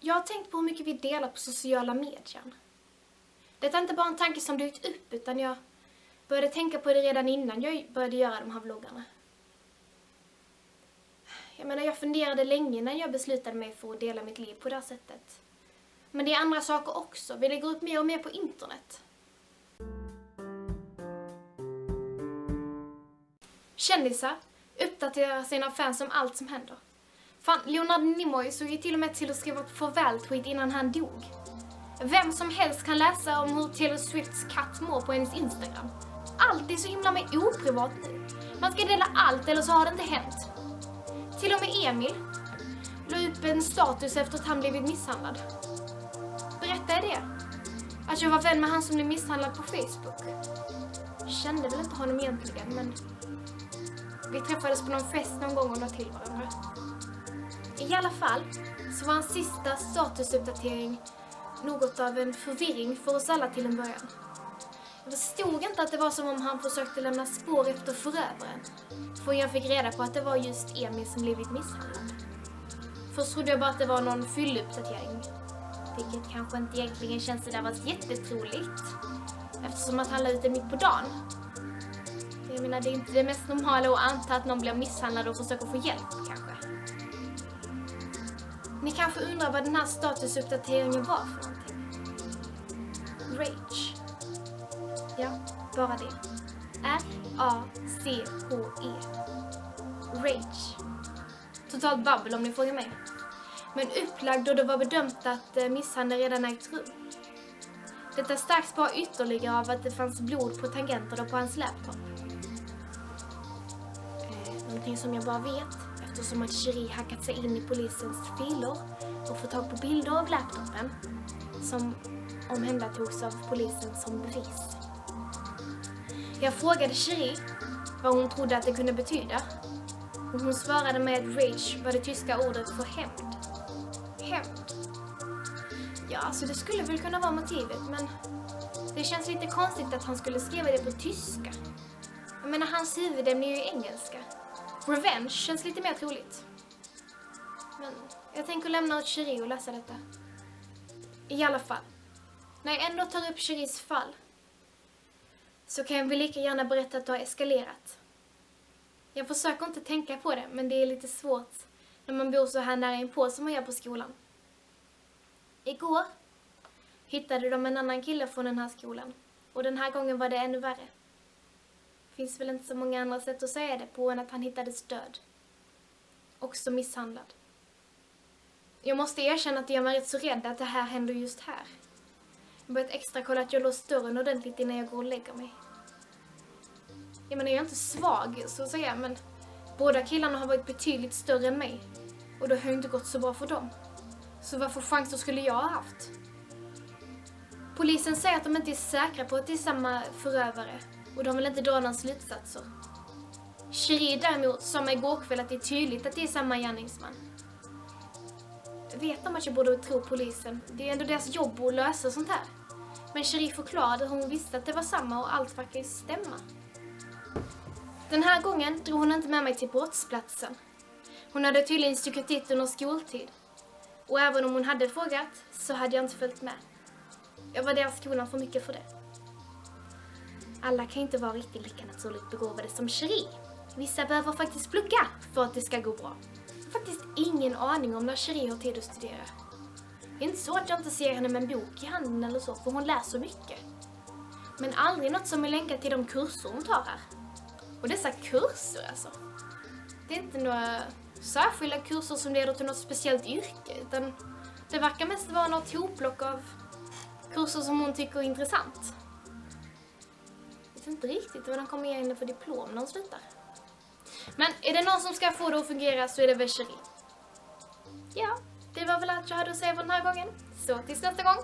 Jag har tänkt på hur mycket vi delar på sociala medier. Det är inte bara en tanke som dykt upp, utan jag började tänka på det redan innan jag började göra de här vloggarna. Jag funderade länge när jag beslutade mig för att dela mitt liv på det här sättet. Men det är andra saker också. Vi lägger upp mer och mer på internet. Kändisar uppdaterar sina fans om allt som händer. Fan, Leonard Nimoy såg ju till och med till att skriva ett farväl-tweet innan han dog. Vem som helst kan läsa om hur Taylor Swifts katt mår på hennes Instagram. Allt är så himla med oprivat nu. Man ska dela allt, eller så har det inte hänt. Till och med Emil la upp en status efter att han blivit misshandlad. Berättade jag det? Att jag var vän med han som blev misshandlad på Facebook. Jag kände väl inte honom egentligen, men vi träffades på någon fest någon gång och la till varandra. I alla fall så var hans sista statusuppdatering något av en förvirring för oss alla till en början. Jag förstod inte att det var som om han försökte lämna spår efter förövaren. För jag fick reda på att det var just Emil som blivit misshandlad. Först trodde jag bara att det var någon fylluppdatering. Vilket kanske inte egentligen känns sådär var jättetroligt. Eftersom att han la ut det mitt på dagen. Jag menar, det är inte det mest normala att anta att någon blir misshandlad och försöker få hjälp kanske. Ni kanske undrar vad den här statusuppdateringen var för någonting. Rage. Ja, bara det. R-A-C-H-E. Rage. Totalt babbel om ni frågar mig. Men upplagd då det var bedömt att misshandeln redan ägt rum. Detta stärks bara ytterligare av att det fanns blod på tangenterna på hans laptop. Någonting som jag bara vet, eftersom att Cherie hackat sig in i polisens filer och fått tag på bilder av laptopen som omhändertogs av polisen som bevis. Jag frågade Cherie vad hon trodde att det kunde betyda. Och hon svarade med att rage var det tyska ordet för hämnd. Hämnd. Ja, alltså det skulle väl kunna vara motivet, men det känns lite konstigt att han skulle skriva det på tyska. Jag menar, hans huvudämne är ju engelska. Revenge känns lite mer troligt. Men jag tänker lämna åt Cherie och läsa detta. I alla fall, när jag ändå tar upp Cheries fall så kan jag väl lika gärna berätta att det har eskalerat. Jag försöker inte tänka på det, men det är lite svårt när man bor så här nära inpå som man gör på skolan. Igår hittade de en annan kille från den här skolan. Och den här gången var det ännu värre. Det finns väl inte så många andra sätt att säga det på än att han hittades död. Också misshandlad. Jag måste erkänna att jag var rätt så rädd att det här händer just här. Jag börjat extra kolla att jag låst dörren ordentligt innan jag går och lägger mig. Jag menar, jag är inte svag så att säga, men båda killarna har varit betydligt större än mig. Och det har ju inte gått så bra för dem. Så varför chanser skulle jag ha haft? Polisen säger att de inte är säkra på att det är samma förövare. Och de vill inte dra några slutsatser. Cherie däremot sa mig igår kväll att det är tydligt att det är samma gärningsman. Vet de att jag borde tro polisen? Det är ändå deras jobb att lösa sånt här. Men Cherie förklarade hur hon visste att det var samma och allt verkar stämma. Den här gången drog hon inte med mig till brottsplatsen. Hon hade tydligen stuckit dit under skoltid. Och även om hon hade frågat så hade jag inte följt med. Jag var där i skolan för mycket för det. Alla kan inte vara riktigt lika naturligt begåvade som Cherie. Vissa behöver faktiskt plugga för att det ska gå bra. Jag har faktiskt ingen aning om när Cherie har tid att studera. Det är inte så att jag inte ser henne med en bok i handen eller så, för hon läser mycket. Men aldrig något som är länkat till de kurser hon tar här. Och dessa kurser alltså. Det är inte några särskilda kurser som leder till något speciellt yrke, utan det verkar mest vara något hopplock av kurser som hon tycker är intressant. Jag vet inte riktigt vad de kommer ge henne för diplom när hon slutar. Men är det någon som ska få det att fungera så är det väl Cherie. Ja, det var väl allt jag hade att säga för den här gången. Så tills nästa gång.